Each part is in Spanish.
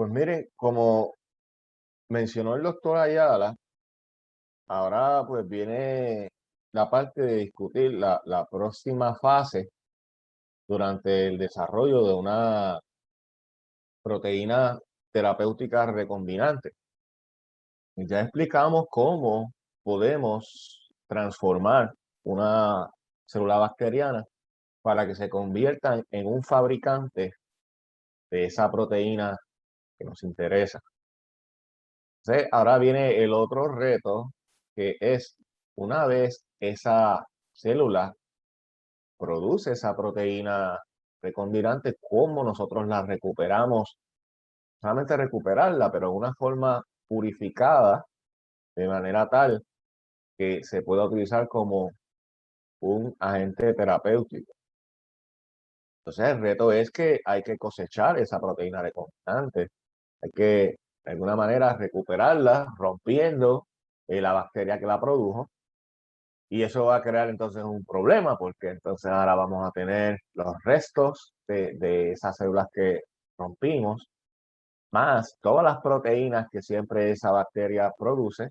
Pues mire, como mencionó el doctor Ayala, ahora pues viene la parte de discutir la próxima fase durante el desarrollo de una proteína terapéutica recombinante. Ya explicamos cómo podemos transformar una célula bacteriana para que se convierta en un fabricante de esa proteína que nos interesa. Entonces, ahora viene el otro reto, que es una vez esa célula produce esa proteína recombinante, cómo nosotros la recuperamos, solamente recuperarla, pero de una forma purificada, de manera tal que se pueda utilizar como un agente terapéutico. Entonces, el reto es que hay que cosechar esa proteína recombinante, hay que de alguna manera recuperarla, rompiendo la bacteria que la produjo. Y eso va a crear entonces un problema, porque entonces ahora vamos a tener los restos de esas células que rompimos, más todas las proteínas que siempre esa bacteria produce,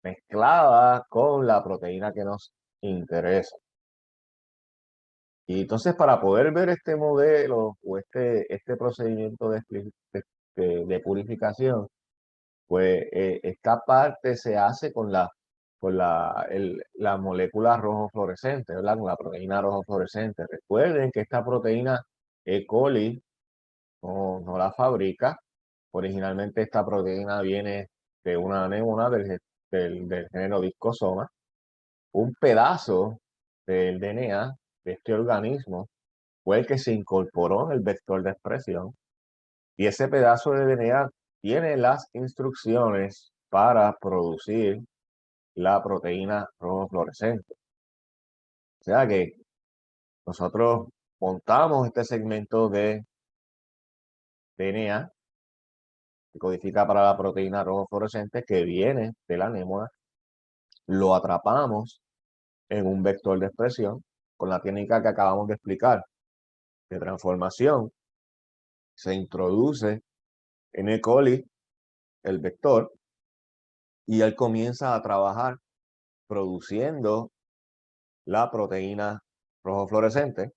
mezcladas con la proteína que nos interesa. Y entonces para poder ver este modelo o este procedimiento de purificación, pues esta parte se hace con la molécula rojo fluorescente, ¿verdad? Con la proteína rojo fluorescente. Recuerden que esta proteína E. coli no la fabrica. Originalmente esta proteína viene de una anémona del género Discosoma. Un pedazo del DNA de este organismo fue el que se incorporó en el vector de expresión, y ese pedazo de DNA tiene las instrucciones para producir la proteína rojo fluorescente. O sea que nosotros montamos este segmento de DNA que codifica para la proteína rojo fluorescente que viene de la anémona, lo atrapamos en un vector de expresión con la técnica que acabamos de explicar de transformación. Se introduce en E. coli el vector y él comienza a trabajar produciendo la proteína rojo fluorescente.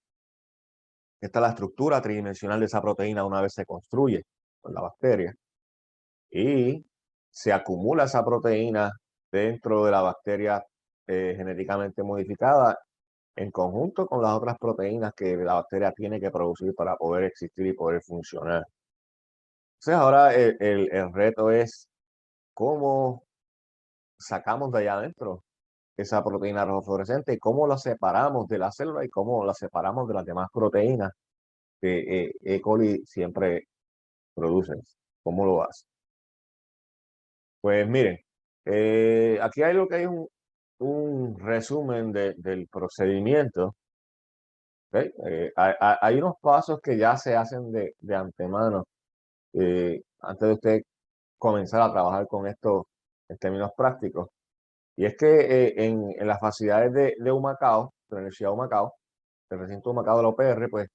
Esta es la estructura tridimensional de esa proteína una vez se construye con la bacteria, y se acumula esa proteína dentro de la bacteria genéticamente modificada en conjunto con las otras proteínas que la bacteria tiene que producir para poder existir y poder funcionar. Entonces ahora el reto es cómo sacamos de allá adentro esa proteína rojo fluorescente, cómo la separamos de la célula y cómo la separamos de las demás proteínas que E. coli siempre produce. ¿Cómo lo hace? Pues miren, aquí hay lo que hay un resumen del procedimiento. ¿Ok? Hay unos pasos que ya se hacen de antemano antes de usted comenzar a trabajar con esto en términos prácticos. Y es que en las facilidades de Humacao, de la Universidad de Humacao, el recinto de Humacao de la UPR, pues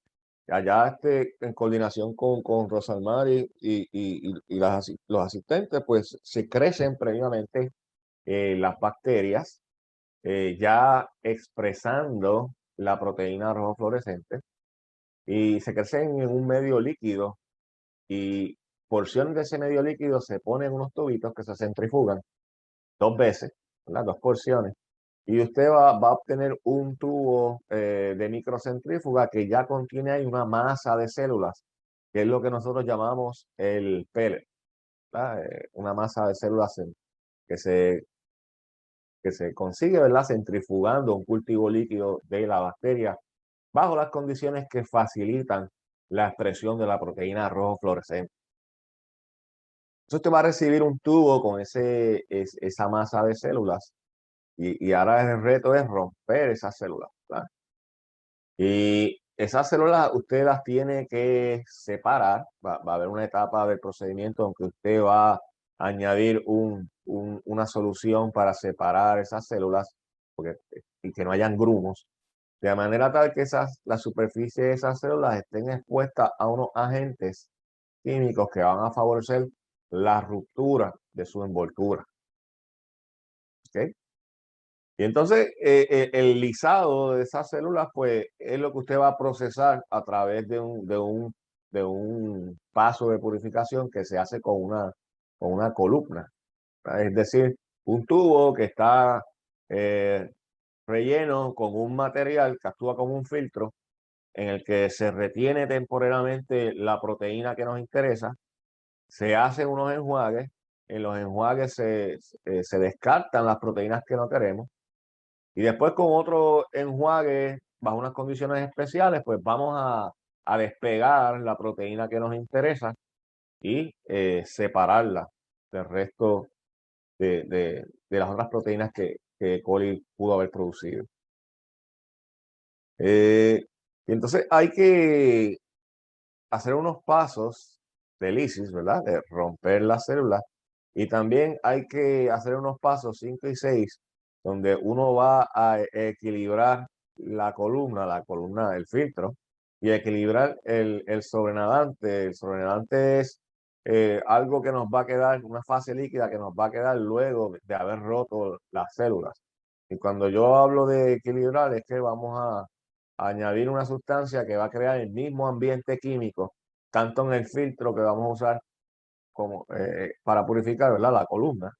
allá en coordinación con Rosalmar y los asistentes, pues se crecen previamente las bacterias ya expresando la proteína rojo fluorescente, y se crecen en un medio líquido, y porciones de ese medio líquido se ponen en unos tubitos que se centrifugan dos veces, ¿verdad? Dos porciones. Y usted va a obtener un tubo de microcentrífuga que ya contiene ahí una masa de células, que es lo que nosotros llamamos el pellet, ¿verdad? Una masa de células que se, que se consigue, ¿verdad? Centrifugando un cultivo líquido de la bacteria bajo las condiciones que facilitan la expresión de la proteína rojo fluorescente. Entonces usted va a recibir un tubo con esa masa de células, y ahora el reto es romper esas células, ¿verdad? Y esas células usted las tiene que separar. Va a haber una etapa del procedimiento en que usted va a añadir una solución para separar esas células, y que no hayan grumos, de manera tal que la superficie de esas células estén expuestas a unos agentes químicos que van a favorecer la ruptura de su envoltura. ¿Ok? Y entonces el lisado de esas células, pues es lo que usted va a procesar a través de un paso de purificación que se hace con una columna. Es decir, un tubo que está eh, relleno con un material que actúa como un filtro en el que se retiene temporalmente la proteína que nos interesa, se hacen unos enjuagues, en los enjuagues se descartan las proteínas que no queremos y después con otro enjuague, bajo unas condiciones especiales, pues vamos a despegar la proteína que nos interesa y separarla del resto de las otras proteínas que coli pudo haber producido. Y entonces hay que hacer unos pasos de lisis, ¿verdad? De romper las células. Y también hay que hacer unos pasos 5 y 6, donde uno va a equilibrar la columna del filtro, y equilibrar el sobrenadante. El sobrenadante es algo que nos va a quedar, una fase líquida que nos va a quedar luego de haber roto las células. Y cuando yo hablo de equilibrar, es que vamos a añadir una sustancia que va a crear el mismo ambiente químico, tanto en el filtro que vamos a usar como para purificar, ¿verdad?, la columna,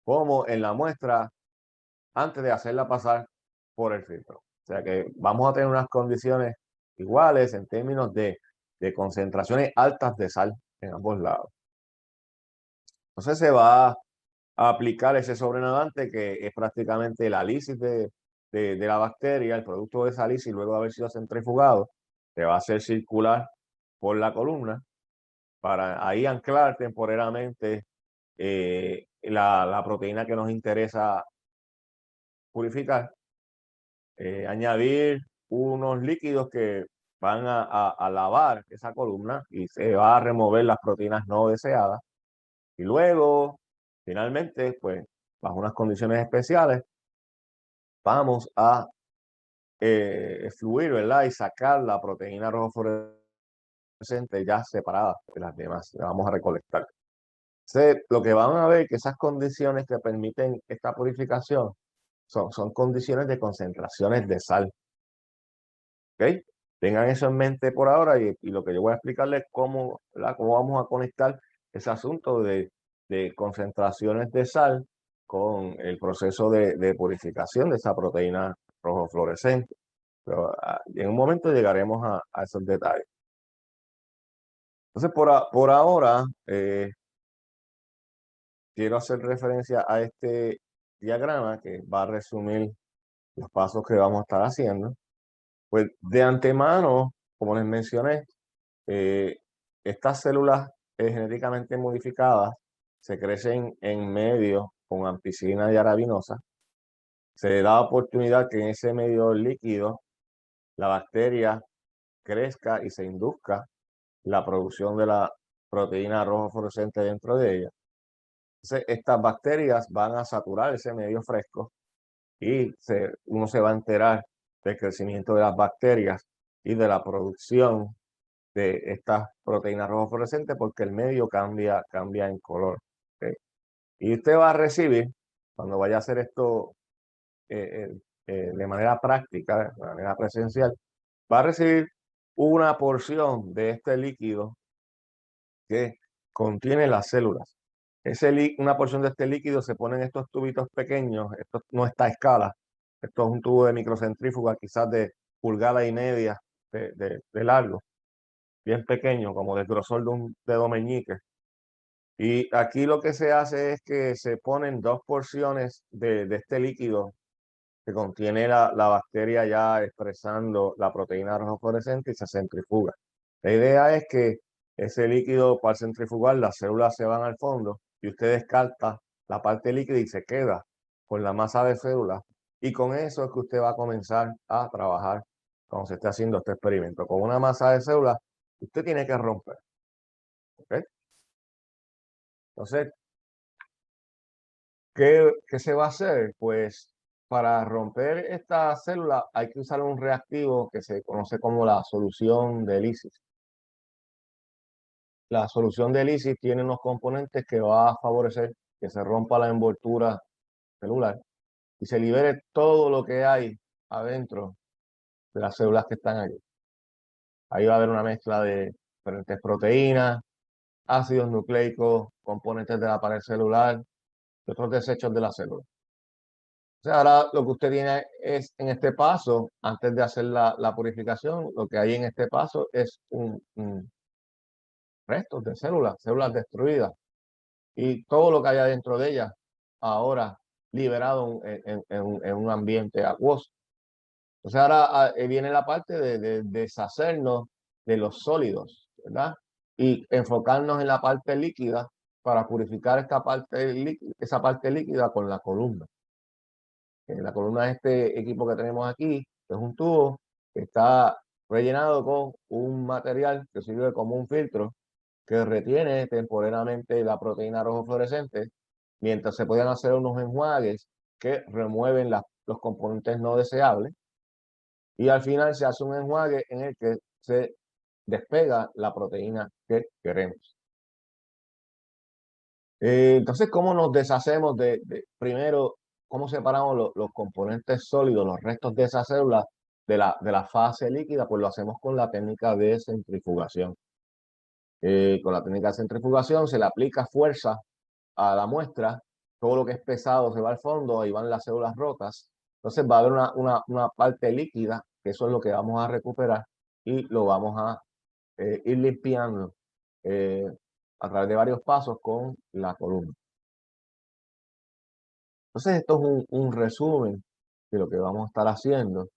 como en la muestra antes de hacerla pasar por el filtro. O sea que vamos a tener unas condiciones iguales en términos de concentraciones altas de sal en ambos lados. Entonces se va a aplicar ese sobrenadante, que es prácticamente la lisis de la bacteria, el producto de esa lisis luego de haber sido centrifugado, se va a hacer circular por la columna para ahí anclar temporalmente la proteína que nos interesa purificar, añadir unos líquidos que van a lavar esa columna y se va a remover las proteínas no deseadas. Y luego, finalmente, pues, bajo unas condiciones especiales, vamos a fluir, ¿verdad? Y sacar la proteína rojo fluorescente ya separada de las demás. La vamos a recolectar. Entonces, lo que van a ver que esas condiciones que permiten esta purificación son condiciones de concentraciones de sal. ¿Ok? Tengan eso en mente por ahora, y lo que yo voy a explicarles es cómo vamos a conectar ese asunto de concentraciones de sal con el proceso de purificación de esa proteína rojo fluorescente. Pero en un momento llegaremos a esos detalles. Entonces, por ahora, quiero hacer referencia a este diagrama que va a resumir los pasos que vamos a estar haciendo. Pues de antemano, como les mencioné, estas células genéticamente modificadas se crecen en medio con ampicilina y arabinosa. Se da oportunidad que en ese medio líquido la bacteria crezca y se induzca la producción de la proteína rojo fluorescente dentro de ella. Entonces, estas bacterias van a saturar ese medio fresco y uno se va a enterar del crecimiento de las bacterias y de la producción de estas proteínas rojo fluorescentes, porque el medio cambia en color. ¿Ok? Y usted va a recibir, cuando vaya a hacer esto de manera práctica, de manera presencial, va a recibir una porción de este líquido que contiene las células. Una porción de este líquido se pone en estos tubitos pequeños. Esto no está a escala. Esto es un tubo de microcentrífuga, quizás de pulgada y media de largo, bien pequeño, como del grosor de un dedo meñique. Y aquí lo que se hace es que se ponen 2 porciones de este líquido que contiene la bacteria ya expresando la proteína rojo fluorescente, y se centrifuga. La idea es que ese líquido, para centrifugar, las células se van al fondo y usted descarta la parte líquida y se queda con la masa de células. Y con eso es que usted va a comenzar a trabajar cuando se esté haciendo este experimento. Con una masa de células, usted tiene que romper. ¿Ok? Entonces, ¿qué se va a hacer? Pues para romper esta célula hay que usar un reactivo que se conoce como la solución de lisis. la solución de Lysis tiene unos componentes que va a favorecer que se rompa la envoltura celular y se libere todo lo que hay adentro de las células que están allí. Ahí va a haber una mezcla de diferentes proteínas, ácidos nucleicos, componentes de la pared celular y otros desechos de la célula. O sea, ahora lo que usted tiene es en este paso, antes de hacer la purificación, lo que hay en este paso es un restos de células, células destruidas y todo lo que hay dentro de ellas ahora liberado en un ambiente acuoso. Entonces ahora viene la parte de deshacernos de los sólidos, ¿verdad? Y enfocarnos en la parte líquida para purificar esa parte líquida con la columna. La columna es este equipo que tenemos aquí, que es un tubo que está rellenado con un material que sirve como un filtro que retiene temporalmente la proteína rojo fluorescente, mientras se pueden hacer unos enjuagues que remueven los componentes no deseables, y al final se hace un enjuague en el que se despega la proteína que queremos. Entonces, ¿cómo nos deshacemos primero, cómo separamos los componentes sólidos, los restos de esa célula de la fase líquida? Pues lo hacemos con la técnica de centrifugación. Con la técnica de centrifugación se le aplica fuerza a la muestra, todo lo que es pesado se va al fondo, ahí van las células rotas, entonces va a haber una parte líquida, que eso es lo que vamos a recuperar y lo vamos a ir limpiando eh, a través de varios pasos con la columna. Entonces esto es un resumen de lo que vamos a estar haciendo.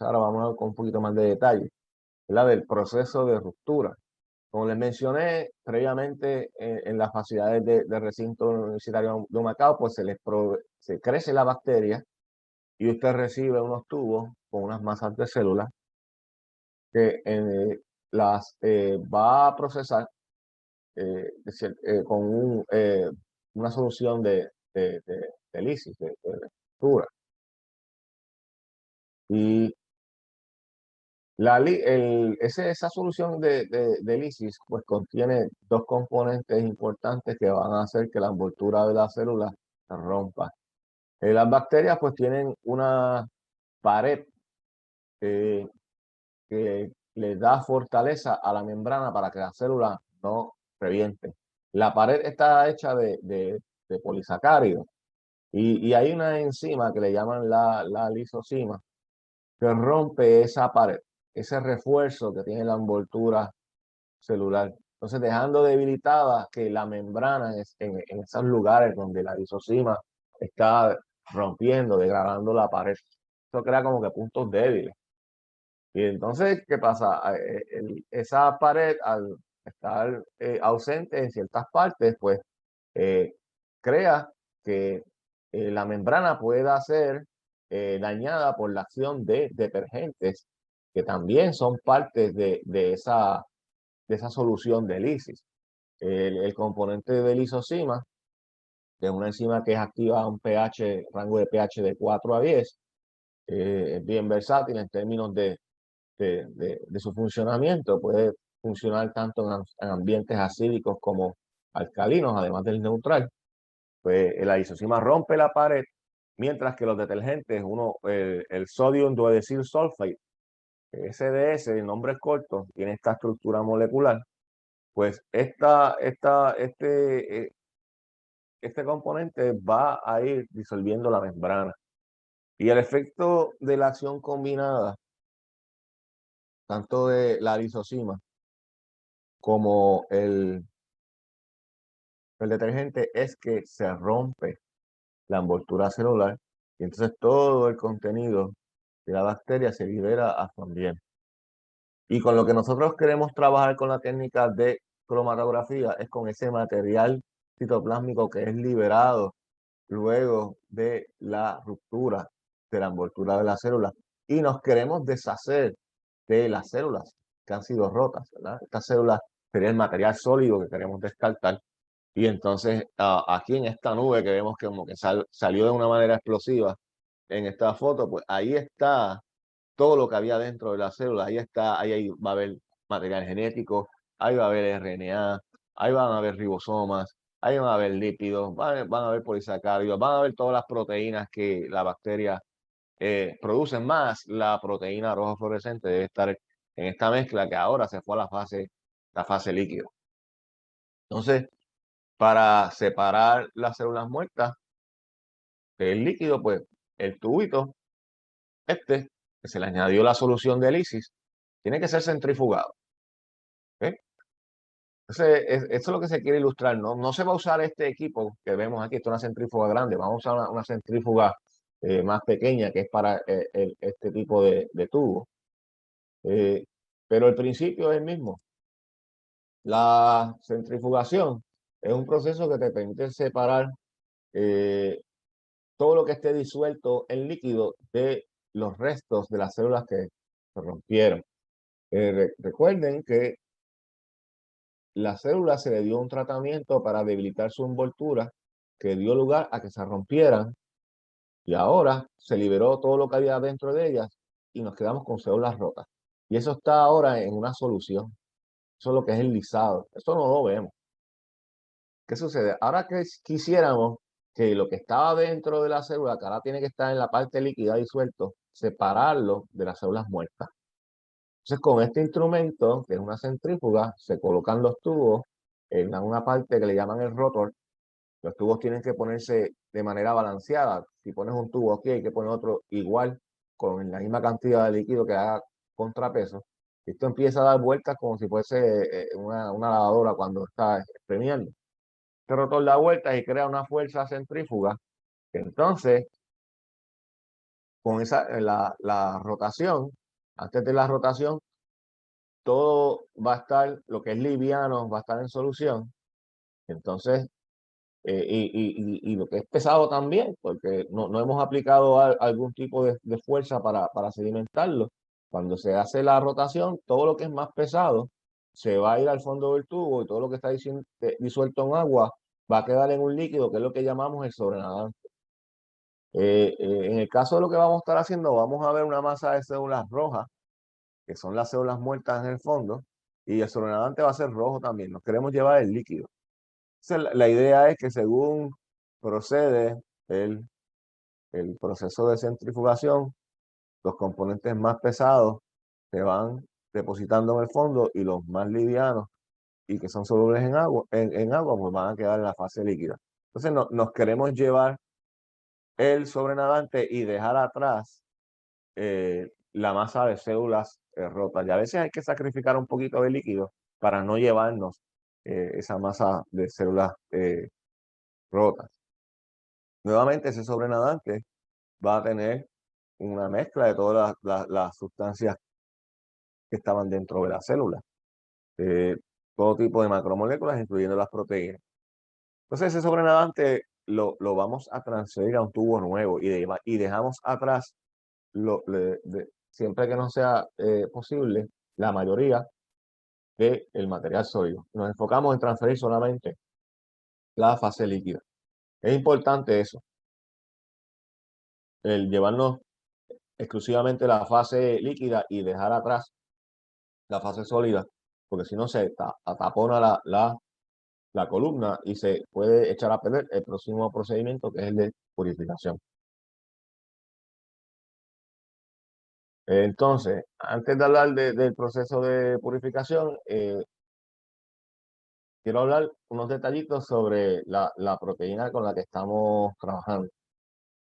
Ahora vamos a ver con un poquito más de detalle, ¿verdad? Del proceso de ruptura. Como les mencioné previamente, en las facilidades de recinto universitario de Humacao, pues se crece la bacteria y usted recibe unos tubos con unas masas de células que las va a procesar con una solución de lisis, de ruptura. Y esa solución de lisis pues contiene dos componentes importantes que van a hacer que la envoltura de la célula se rompa. Las bacterias pues tienen una pared que le da fortaleza a la membrana para que la célula no reviente. La pared está hecha de polisacáridos y hay una enzima que le llaman la lisosima que rompe esa pared, ese refuerzo que tiene la envoltura celular. Entonces, dejando debilitada que la membrana en esos lugares donde la lisosima está rompiendo, degradando la pared. Eso crea como que puntos débiles. Y entonces, ¿qué pasa? Esa pared, al estar ausente en ciertas partes, pues crea que la membrana pueda ser dañada por la acción de detergentes que también son parte de esa solución de lisis. El componente de lisosima, que es una enzima que es activa a un pH, rango de pH de 4 a 10, es bien versátil en términos de su funcionamiento. Puede funcionar tanto en ambientes acídicos como alcalinos, además del neutral. Pues la lisosima rompe la pared, mientras que los detergentes, el sodium duodecyl sulfate, SDS, el nombre es corto, tiene esta estructura molecular, pues este componente va a ir disolviendo la membrana. Y el efecto de la acción combinada, tanto de la lisosima como el detergente, es que se rompe la envoltura celular y entonces todo el contenido de la bacteria se libera a su ambiente. Y con lo que nosotros queremos trabajar con la técnica de cromatografía es con ese material citoplásmico que es liberado luego de la ruptura de la envoltura de la célula. Y nos queremos deshacer de las células que han sido rotas, ¿verdad? Estas células serían el material sólido que queremos descartar. Y entonces aquí en esta nube que vemos que como que salió de una manera explosiva en esta foto, pues ahí está todo lo que había dentro de la célula. Ahí está, ahí va a haber material genético, ahí va a haber RNA, ahí van a haber ribosomas, ahí van a haber lípidos, van a haber polisacáridos, van a haber todas las proteínas que la bacteria produce, más la proteína roja fluorescente debe estar en esta mezcla que ahora se fue a la fase líquida. Entonces, para separar las células muertas del líquido, pues el tubito, que se le añadió la solución de lisis, tiene que ser centrifugado. ¿Ok? Entonces, eso es lo que se quiere ilustrar. No se va a usar este equipo que vemos aquí, esto es una centrífuga grande, vamos a usar una centrífuga más pequeña que es para este tipo de tubo. Pero el principio es el mismo. La centrifugación es un proceso que te permite separar todo lo que esté disuelto en líquido de los restos de las células que se rompieron. Recuerden que la célula se le dio un tratamiento para debilitar su envoltura que dio lugar a que se rompieran y ahora se liberó todo lo que había dentro de ellas y nos quedamos con células rotas. Y eso está ahora en una solución. Eso es lo que es el lisado. Eso no lo vemos. ¿Qué sucede? Ahora que quisiéramos que lo que estaba dentro de la célula, que ahora tiene que estar en la parte líquida disuelto, separarlo de las células muertas. Entonces, con este instrumento, que es una centrífuga, se colocan los tubos en una parte que le llaman el rotor. Los tubos tienen que ponerse de manera balanceada. Si pones un tubo aquí, hay que poner otro igual, con la misma cantidad de líquido que haga contrapeso. Esto empieza a dar vueltas como si fuese una lavadora cuando está exprimiendo. Este rotor da vueltas y crea una fuerza centrífuga. Entonces, con la rotación, antes de la rotación, todo va a estar, lo que es liviano, va a estar en solución. Entonces, y lo que es pesado también, porque no hemos aplicado algún tipo de fuerza para sedimentarlo. Cuando se hace la rotación, todo lo que es más pesado se va a ir al fondo del tubo y todo lo que está disuelto en agua va a quedar en un líquido, que es lo que llamamos el sobrenadante. En el caso de lo que vamos a estar haciendo, vamos a ver una masa de células rojas, que son las células muertas en el fondo, y el sobrenadante va a ser rojo también. Nos queremos llevar el líquido. Entonces, la idea es que según procede el proceso de centrifugación, los componentes más pesados se van depositando en el fondo y los más livianos y que son solubles en agua, pues van a quedar en la fase líquida. Entonces, nos queremos llevar el sobrenadante y dejar atrás la masa de células rotas. Y a veces hay que sacrificar un poquito de líquido para no llevarnos esa masa de células rotas. Nuevamente, ese sobrenadante va a tener una mezcla de todas las sustancias que estaban dentro de la célula, eh, todo tipo de macromoléculas, incluyendo las proteínas. Entonces, ese sobrenadante lo vamos a transferir a un tubo nuevo y dejamos atrás, siempre que no sea posible, la mayoría del material sólido. Nos enfocamos en transferir solamente la fase líquida. Es importante eso, el llevarnos exclusivamente la fase líquida y dejar atrás la fase sólida, porque si no se atapona la columna y se puede echar a perder el próximo procedimiento, que es el de purificación. Entonces, antes de hablar del proceso de purificación, quiero hablar unos detallitos sobre la proteína con la que estamos trabajando.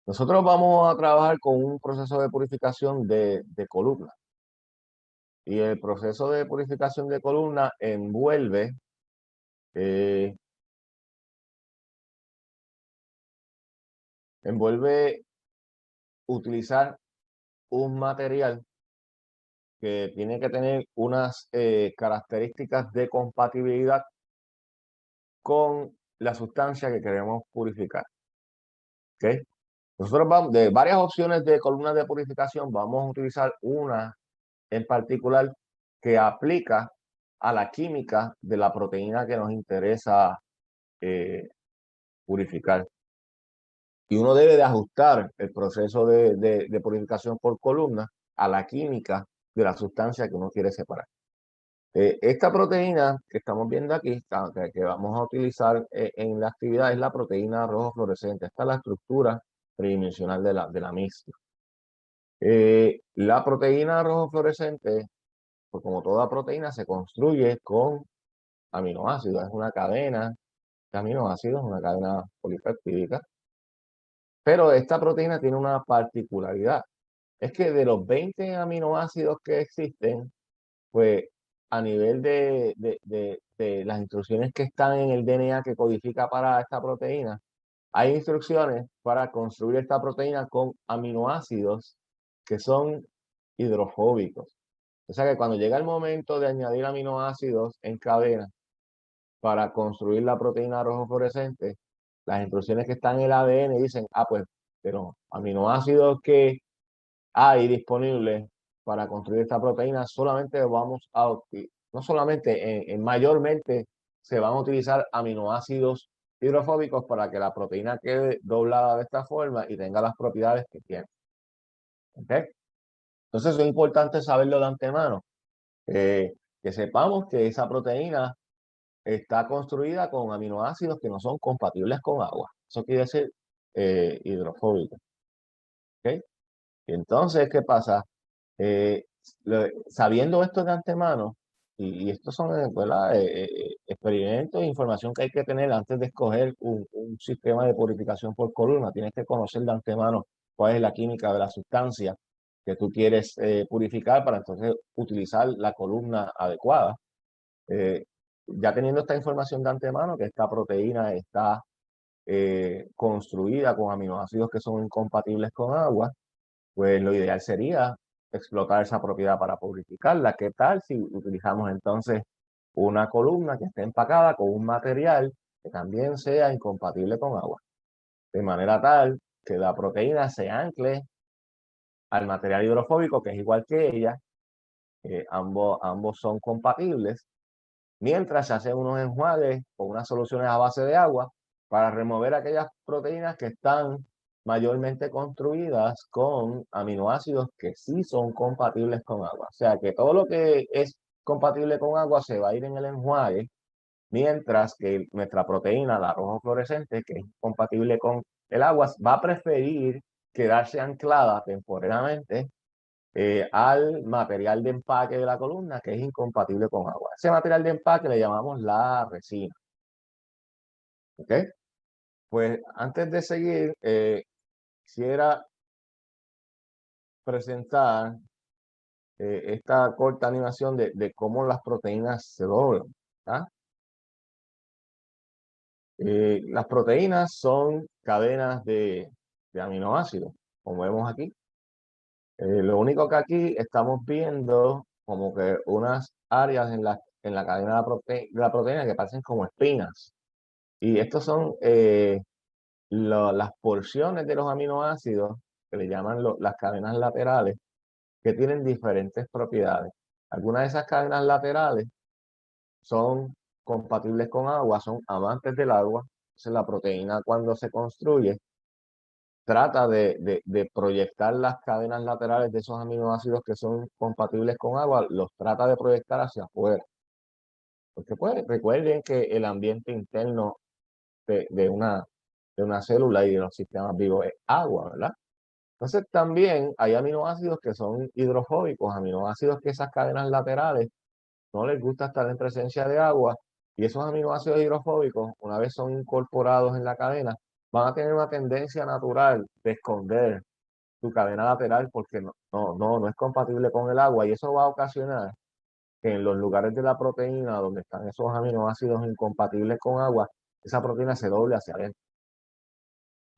Nosotros vamos a trabajar con un proceso de purificación de columna. Y el proceso de purificación de columna eh, envuelve utilizar un material que tiene que tener unas características de compatibilidad con la sustancia que queremos purificar. ¿Okay? Nosotros vamos, de varias opciones de columnas de purificación, vamos a utilizar una en particular que aplica a la química de la proteína que nos interesa purificar. Y uno debe de ajustar el proceso de purificación por columna a la química de la sustancia que uno quiere separar. Esta proteína que estamos viendo aquí, que vamos a utilizar en la actividad, es la proteína rojo fluorescente. Esta es la estructura tridimensional de la misma. La proteína rojo fluorescente, pues como toda proteína, se construye con aminoácidos. Es una cadena de aminoácidos, una cadena polipeptídica. Pero esta proteína tiene una particularidad. Es que de los 20 aminoácidos que existen, pues a nivel de las instrucciones que están en el DNA que codifica para esta proteína, hay instrucciones para construir esta proteína con aminoácidos que son hidrofóbicos. O sea que cuando llega el momento de añadir aminoácidos en cadena para construir la proteína rojo fluorescente, las instrucciones que están en el ADN dicen, pues, pero aminoácidos que hay disponibles para construir esta proteína, solamente vamos a, no solamente, mayormente se van a utilizar aminoácidos hidrofóbicos para que la proteína quede doblada de esta forma y tenga las propiedades que tiene. ¿Ok? Entonces es importante saberlo de antemano, que sepamos que esa proteína está construida con aminoácidos que no son compatibles con agua. Eso quiere decir hidrofóbico. ¿Ok? Y entonces, ¿qué pasa? Sabiendo esto de antemano, y estos son experimentos e información que hay que tener antes de escoger un sistema de purificación por columna. Tienes que conocer de antemano cuál es la química de la sustancia que tú quieres purificar para entonces utilizar la columna adecuada. Ya teniendo esta información de antemano, que esta proteína está construida con aminoácidos que son incompatibles con agua, pues lo ideal sería explotar esa propiedad para purificarla. ¿Qué tal si utilizamos entonces una columna que esté empacada con un material que también sea incompatible con agua? De manera tal que la proteína se ancle al material hidrofóbico, que es igual que ella, ambos son compatibles, mientras se hacen unos enjuagues con unas soluciones a base de agua para remover aquellas proteínas que están mayormente construidas con aminoácidos que sí son compatibles con agua. O sea que todo lo que es compatible con agua se va a ir en el enjuague, mientras que nuestra proteína, la rojo fluorescente, que es compatible con el agua, va a preferir quedarse anclada temporalmente al material de empaque de la columna, que es incompatible con agua. Ese material de empaque le llamamos la resina. ¿Ok? Pues antes de seguir, quisiera presentar esta corta animación de cómo las proteínas se doblan. Las proteínas son cadenas de aminoácidos, como vemos aquí. Lo único que aquí estamos viendo como que unas áreas en la cadena de la proteína que parecen como espinas. Y estos son las porciones de los aminoácidos que le llaman las cadenas laterales, que tienen diferentes propiedades. Algunas de esas cadenas laterales son compatibles con agua, son amantes del agua. Entonces la proteína, cuando se construye, trata de proyectar las cadenas laterales de esos aminoácidos que son compatibles con agua, los trata de proyectar hacia afuera. Porque pues, recuerden que el ambiente interno de una célula y de los sistemas vivos es agua, ¿verdad? Entonces también hay aminoácidos que son hidrofóbicos, aminoácidos que esas cadenas laterales no les gusta estar en presencia de agua, y esos aminoácidos hidrofóbicos, una vez son incorporados en la cadena, van a tener una tendencia natural de esconder su cadena lateral porque no es compatible con el agua, y eso va a ocasionar que en los lugares de la proteína donde están esos aminoácidos incompatibles con agua, esa proteína se doble hacia adentro.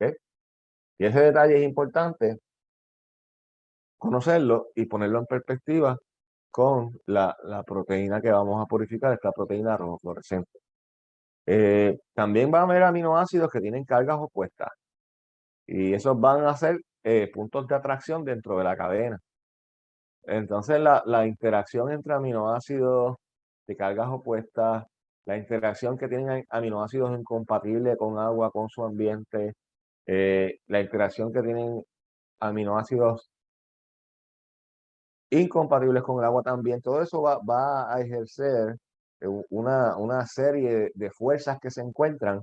¿Ok? Y ese detalle es importante conocerlo y ponerlo en perspectiva con la proteína que vamos a purificar, esta proteína rojo fluorescente. También va a haber aminoácidos que tienen cargas opuestas, y esos van a ser puntos de atracción dentro de la cadena. Entonces la interacción entre aminoácidos de cargas opuestas, la interacción que tienen aminoácidos incompatibles con agua, con su ambiente, la interacción que tienen aminoácidos incompatibles con el agua también. Todo eso va a ejercer una serie de fuerzas que se encuentran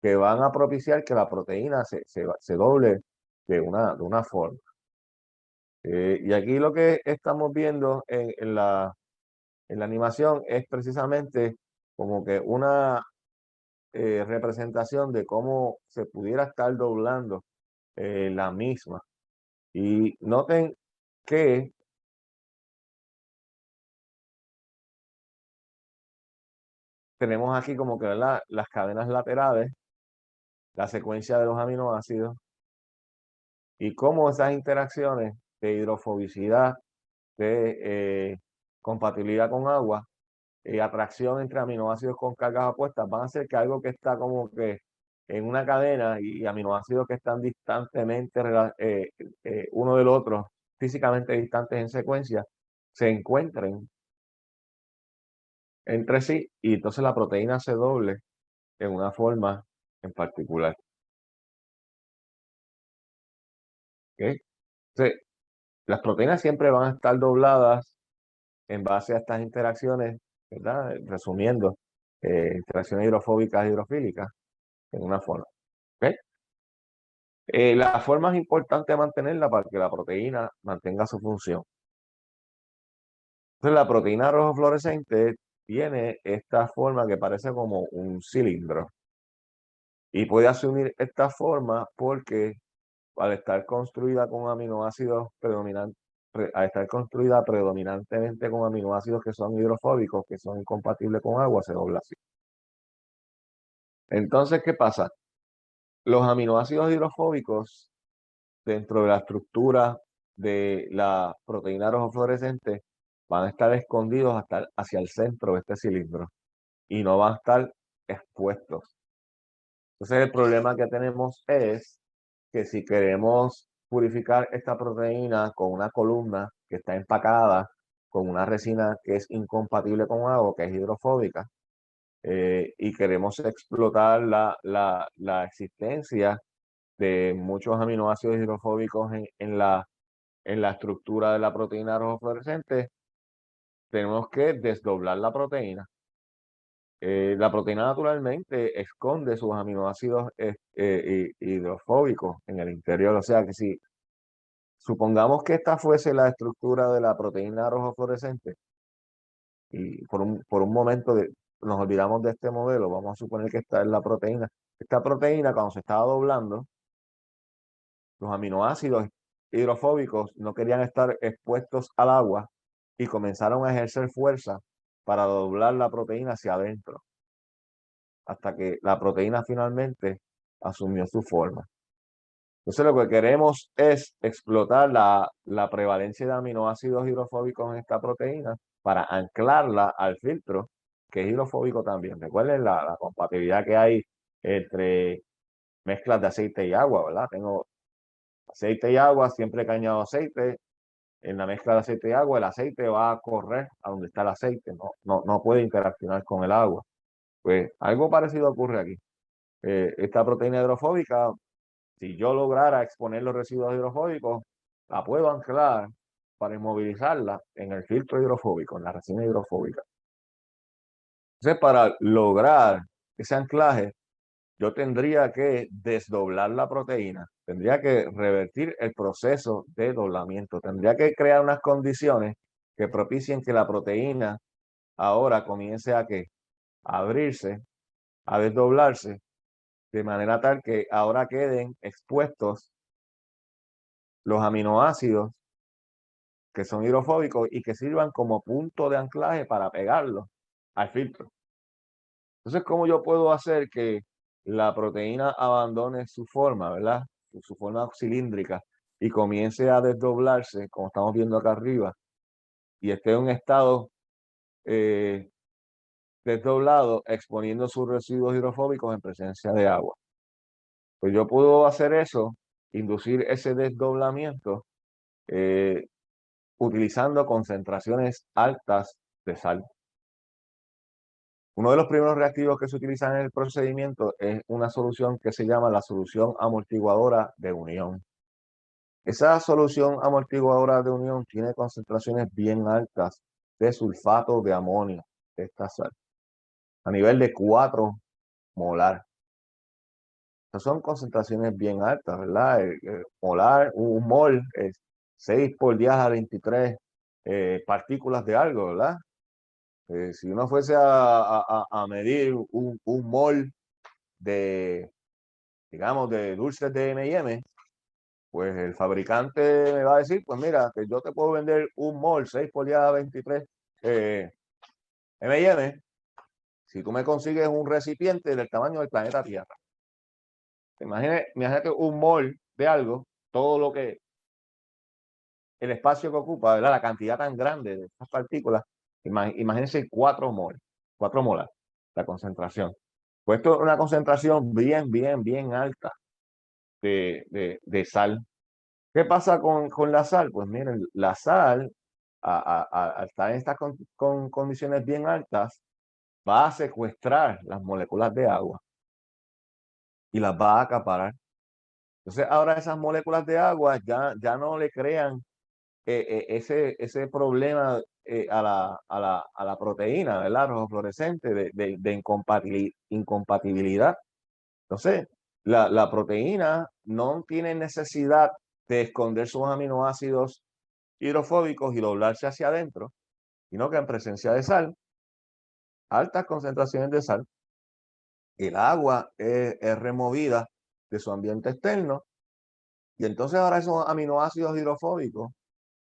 que van a propiciar que la proteína se doble de una forma. Y aquí lo que estamos viendo en la animación es precisamente como que una representación de cómo se pudiera estar doblando la misma. Y noten que tenemos aquí como que, ¿verdad?, las cadenas laterales, la secuencia de los aminoácidos y cómo esas interacciones de hidrofobicidad, de compatibilidad con agua, atracción entre aminoácidos con cargas opuestas, van a hacer que algo que está como que en una cadena y aminoácidos que están distantemente uno del otro, físicamente distantes en secuencia, se encuentren entre sí y entonces la proteína se doble en una forma en particular. ¿Ok? Entonces, las proteínas siempre van a estar dobladas en base a estas interacciones, ¿verdad? Resumiendo, interacciones hidrofóbicas e hidrofílicas en una forma. ¿Ok? La forma es importante mantenerla para que la proteína mantenga su función. Entonces, la proteína rojo fluorescente tiene esta forma que parece como un cilindro y puede asumir esta forma porque al estar construida con aminoácidos predominantes, al estar construida predominantemente con aminoácidos que son hidrofóbicos, que son incompatibles con agua, se dobla así. Entonces, ¿qué pasa? Los aminoácidos hidrofóbicos dentro de la estructura de la proteína rojo fluorescente van a estar escondidos hasta hacia el centro de este cilindro y no van a estar expuestos. Entonces, el problema que tenemos es que si queremos purificar esta proteína con una columna que está empacada con una resina que es incompatible con agua, que es hidrofóbica, y queremos explotar la existencia de muchos aminoácidos hidrofóbicos en la estructura de la proteína rojo fluorescente, tenemos que desdoblar la proteína. La proteína naturalmente esconde sus aminoácidos hidrofóbicos en el interior. O sea que si supongamos que esta fuese la estructura de la proteína rojo fluorescente y por un momento nos olvidamos de este modelo, vamos a suponer que esta es la proteína. Esta proteína, cuando se estaba doblando, los aminoácidos hidrofóbicos no querían estar expuestos al agua y comenzaron a ejercer fuerza para doblar la proteína hacia adentro, hasta que la proteína finalmente asumió su forma. Entonces lo que queremos es explotar la prevalencia de aminoácidos hidrofóbicos en esta proteína para anclarla al filtro, que es hidrofóbico también. Recuerden la compatibilidad que hay entre mezclas de aceite y agua, ¿verdad? Tengo aceite y agua, siempre que añado aceite, en la mezcla de aceite y agua, el aceite va a correr a donde está el aceite, no puede interaccionar con el agua. Pues algo parecido ocurre aquí. Esta proteína hidrofóbica, si yo lograra exponer los residuos hidrofóbicos, la puedo anclar para inmovilizarla en el filtro hidrofóbico, en la resina hidrofóbica. Entonces, para lograr ese anclaje, yo tendría que desdoblar la proteína, tendría que revertir el proceso de doblamiento, tendría que crear unas condiciones que propicien que la proteína ahora comience a abrirse, a desdoblarse, de manera tal que ahora queden expuestos los aminoácidos que son hidrofóbicos y que sirvan como punto de anclaje para pegarlo al filtro. Entonces, ¿cómo yo puedo hacer que la proteína abandone su forma, ¿verdad? Su forma cilíndrica y comience a desdoblarse, como estamos viendo acá arriba, y esté en un estado eh, desdoblado, exponiendo sus residuos hidrofóbicos en presencia de agua? Pues yo puedo hacer eso, inducir ese desdoblamiento eh, utilizando concentraciones altas de sal. Uno de los primeros reactivos que se utilizan en el procedimiento es una solución que se llama la solución amortiguadora de unión. Esa solución amortiguadora de unión tiene concentraciones bien altas de sulfato de amonio, de esta sal, a nivel de 4 molar. Estas son concentraciones bien altas, ¿verdad? Molar, un mol es 6 por 10 a 23 partículas de algo, ¿verdad? Si uno fuese a medir un mol de, digamos, de dulces de M&M, pues el fabricante me va a decir, pues mira, que yo te puedo vender un mol 6 por 10 a 23 M&M si tú me consigues un recipiente del tamaño del planeta Tierra. Imagínate un mol de algo, todo lo que, el espacio que ocupa, ¿verdad? La cantidad tan grande de estas partículas. Imagínense 4 mol, 4 molar, la concentración. Pues esto es una concentración bien alta de sal. ¿Qué pasa con la sal? Pues miren, la sal, al estar en estas con condiciones bien altas, va a secuestrar las moléculas de agua y las va a acaparar. Entonces, ahora esas moléculas de agua ya no le crean ese problema a la proteína, ¿verdad? Rojo fluorescente de incompatibilidad. Entonces, la proteína no tiene necesidad de esconder sus aminoácidos hidrofóbicos y doblarse hacia adentro, sino que en presencia de sal, altas concentraciones de sal, el agua es removida de su ambiente externo y entonces ahora esos aminoácidos hidrofóbicos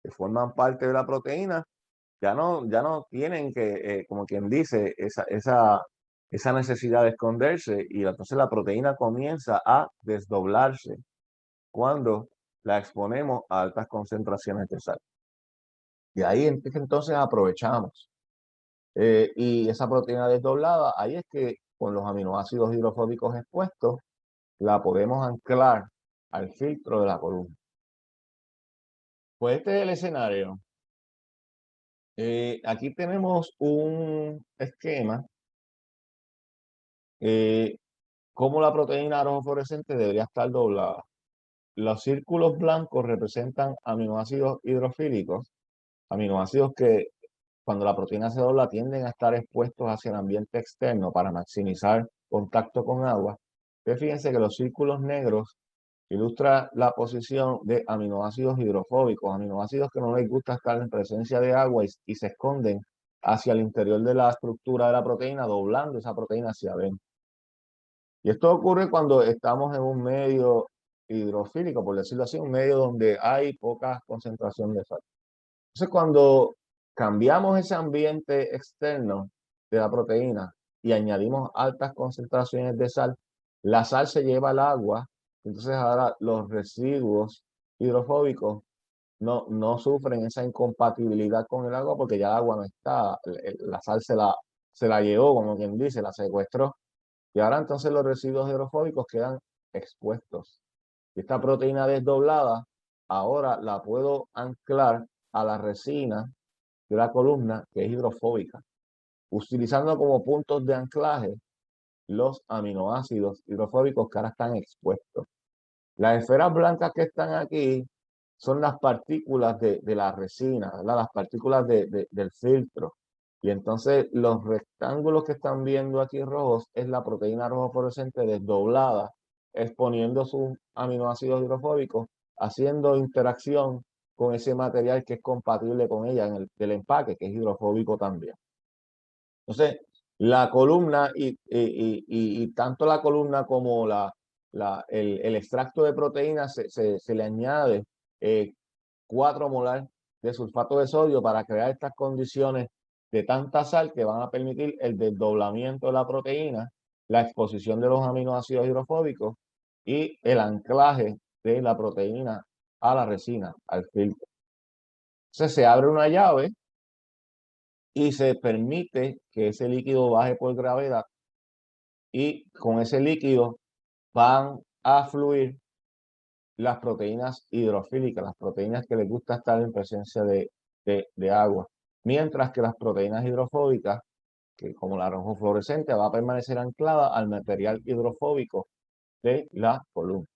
que forman parte de la proteína ya no tienen que, como quien dice, esa necesidad de esconderse y entonces la proteína comienza a desdoblarse cuando la exponemos a altas concentraciones de sal. Y ahí entonces aprovechamos. Y esa proteína desdoblada, ahí es que con los aminoácidos hidrofóbicos expuestos, la podemos anclar al filtro de la columna. Pues este es el escenario. Aquí tenemos un esquema, cómo la proteína rojo fluorescente debería estar doblada. Los círculos blancos representan aminoácidos hidrofílicos, aminoácidos que cuando la proteína se dobla tienden a estar expuestos hacia el ambiente externo para maximizar contacto con agua. Pero fíjense que los círculos negros ilustran la posición de aminoácidos hidrofóbicos, aminoácidos que no les gusta estar en presencia de agua y se esconden hacia el interior de la estructura de la proteína, doblando esa proteína hacia adentro. Y esto ocurre cuando estamos en un medio hidrofílico, por decirlo así, un medio donde hay poca concentración de sal. Entonces, cuando cambiamos ese ambiente externo de la proteína y añadimos altas concentraciones de sal, la sal se lleva al agua, entonces ahora los residuos hidrofóbicos no sufren esa incompatibilidad con el agua porque ya el agua no está, la sal se la llevó, como quien dice, la secuestró. Y ahora entonces los residuos hidrofóbicos quedan expuestos. Y esta proteína desdoblada, ahora la puedo anclar a la resina de la columna que es hidrofóbica, utilizando como puntos de anclaje los aminoácidos hidrofóbicos que ahora están expuestos. Las esferas blancas que están aquí son las partículas de la resina, ¿verdad? Las partículas del filtro. Y entonces los rectángulos que están viendo aquí rojos es la proteína rojo fluorescente desdoblada, exponiendo sus aminoácidos hidrofóbicos, haciendo interacción con ese material que es compatible con ella en el empaque, que es hidrofóbico también. Entonces, la columna y tanto la columna como el extracto de proteína se le añade 4 molar de sulfato de sodio para crear estas condiciones de tanta sal que van a permitir el desdoblamiento de la proteína, la exposición de los aminoácidos hidrofóbicos y el anclaje de la proteína a la resina, al filtro. Entonces se abre una llave y se permite que ese líquido baje por gravedad y con ese líquido van a fluir las proteínas hidrofílicas, las proteínas que les gusta estar en presencia de agua, mientras que las proteínas hidrofóbicas, que como la rojo fluorescente, va a permanecer anclada al material hidrofóbico de la columna.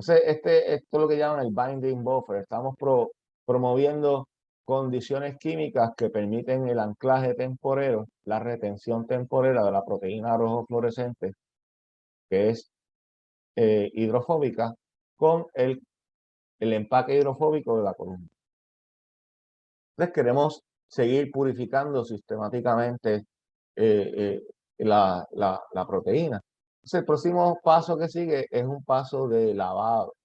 Entonces, esto es lo que llaman el binding buffer. Estamos promoviendo condiciones químicas que permiten el anclaje temporero, la retención temporera de la proteína rojo fluorescente, que es hidrofóbica, con el empaque hidrofóbico de la columna. Entonces, queremos seguir purificando sistemáticamente la proteína. Entonces, el próximo paso que sigue es un paso de lavado.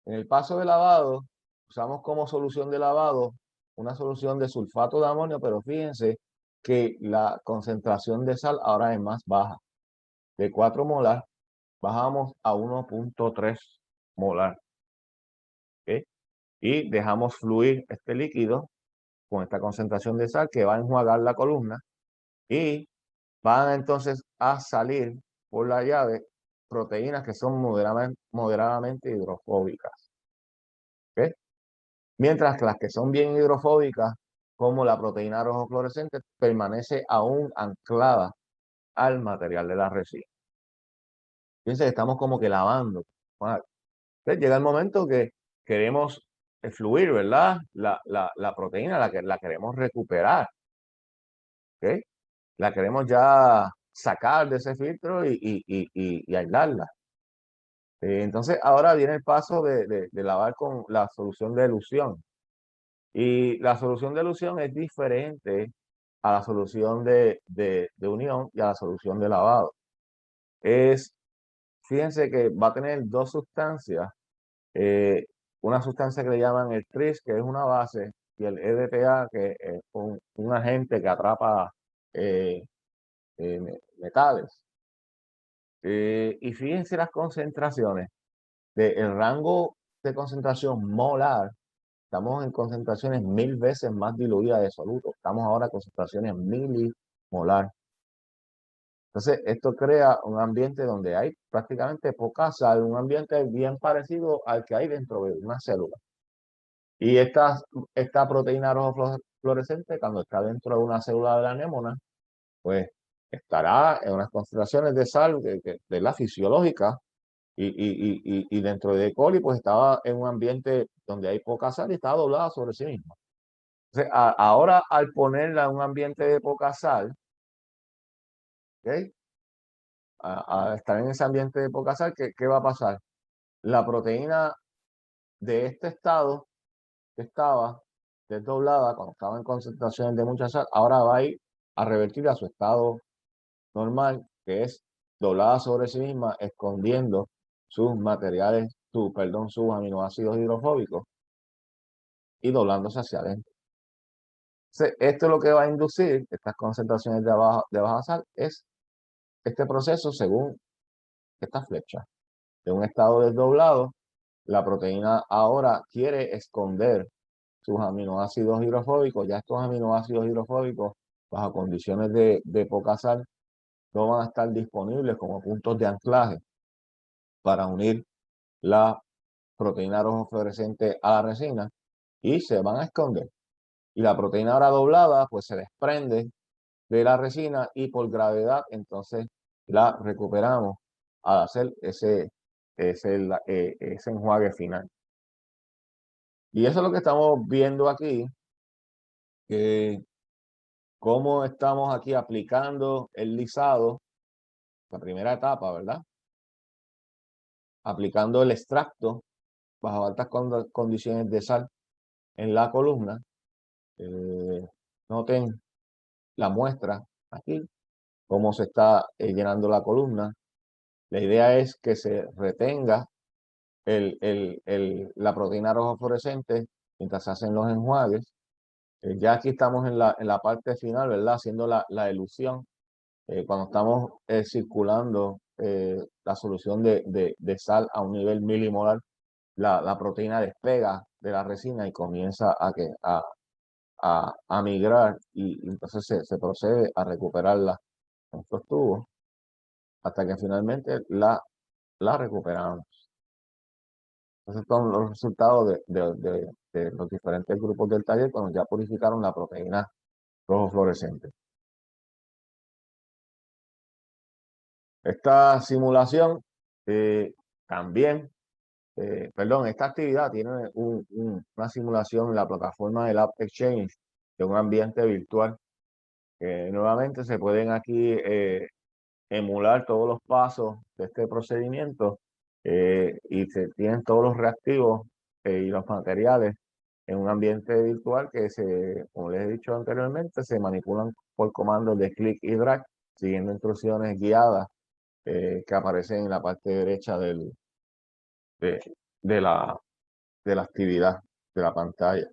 En el paso de lavado, usamos como solución de lavado una solución de sulfato de amonio, pero fíjense que la concentración de sal ahora es más baja. De 4 molar bajamos a 1.3 molar. ¿Okay? Y dejamos fluir este líquido con esta concentración de sal que va a enjuagar la columna y van entonces a salir por la llave proteínas que son moderadamente hidrofóbicas. ¿Okay? Mientras que las que son bien hidrofóbicas, como la proteína rojo fluorescente, permanece aún anclada al material de la resina. Fíjense que estamos como que lavando. Entonces llega el momento que queremos fluir, ¿verdad? La proteína la queremos recuperar. ¿Okay? La queremos ya sacar de ese filtro y aislarla. Entonces ahora viene el paso de lavar con la solución de elusión. Y la solución de elusión es diferente a la solución de unión y a la solución de lavado. Fíjense que va a tener dos sustancias, una sustancia que le llaman el tris, que es una base, y el EDTA, que es un agente que atrapa metales. Y fíjense las concentraciones del rango de concentración molar. Estamos en concentraciones 1000 veces más diluidas de soluto. Estamos ahora en concentraciones milimolar. Entonces, esto crea un ambiente donde hay prácticamente poca sal, un ambiente bien parecido al que hay dentro de una célula. Y esta proteína rojo fluorescente, cuando está dentro de una célula de la anémona, pues estará en unas concentraciones de sal de la fisiológica y dentro de E. coli, pues estaba en un ambiente donde hay poca sal y estaba doblada sobre sí misma. Entonces, ahora al ponerla en un ambiente de poca sal, ¿okay? A estar en ese ambiente de poca sal, ¿qué va a pasar? La proteína de este estado que estaba desdoblada cuando estaba en concentraciones de mucha sal, ahora va a ir a revertir a su estado normal, que es doblada sobre sí misma, escondiendo sus materiales, sus aminoácidos hidrofóbicos y doblándose hacia adentro. Entonces, esto es lo que va a inducir estas concentraciones de baja sal, es este proceso según esta flecha. De un estado desdoblado, la proteína ahora quiere esconder sus aminoácidos hidrofóbicos. Ya estos aminoácidos hidrofóbicos, bajo condiciones de poca sal, no van a estar disponibles como puntos de anclaje para unir la proteína rojo fluorescente a la resina y se van a esconder. Y la proteína ahora doblada, pues se desprende de la resina y por gravedad entonces la recuperamos al hacer ese enjuague final. Y eso es lo que estamos viendo aquí, que cómo estamos aquí aplicando el lisado, la primera etapa, ¿verdad? Aplicando el extracto bajo altas condiciones de sal en la columna. Noten la muestra aquí, cómo se está llenando la columna. La idea es que se retenga la proteína rojo fluorescente mientras se hacen los enjuagues. Ya aquí estamos en la parte final, ¿verdad? Haciendo la elusión. Cuando estamos circulando la solución de sal a un nivel milimolar, la proteína despega de la resina y comienza a migrar y entonces se procede a recuperarla en estos tubos hasta que finalmente la recuperamos. Entonces, son los resultados de los diferentes grupos del taller cuando ya purificaron la proteína rojo fluorescente. Esta simulación también perdón, esta actividad tiene una simulación en la plataforma del App Exchange de un ambiente virtual. Nuevamente se pueden aquí emular todos los pasos de este procedimiento y se tienen todos los reactivos y los materiales en un ambiente virtual que como les he dicho anteriormente, se manipulan por comandos de clic y drag, siguiendo instrucciones guiadas que aparecen en la parte derecha de, de la actividad de la pantalla.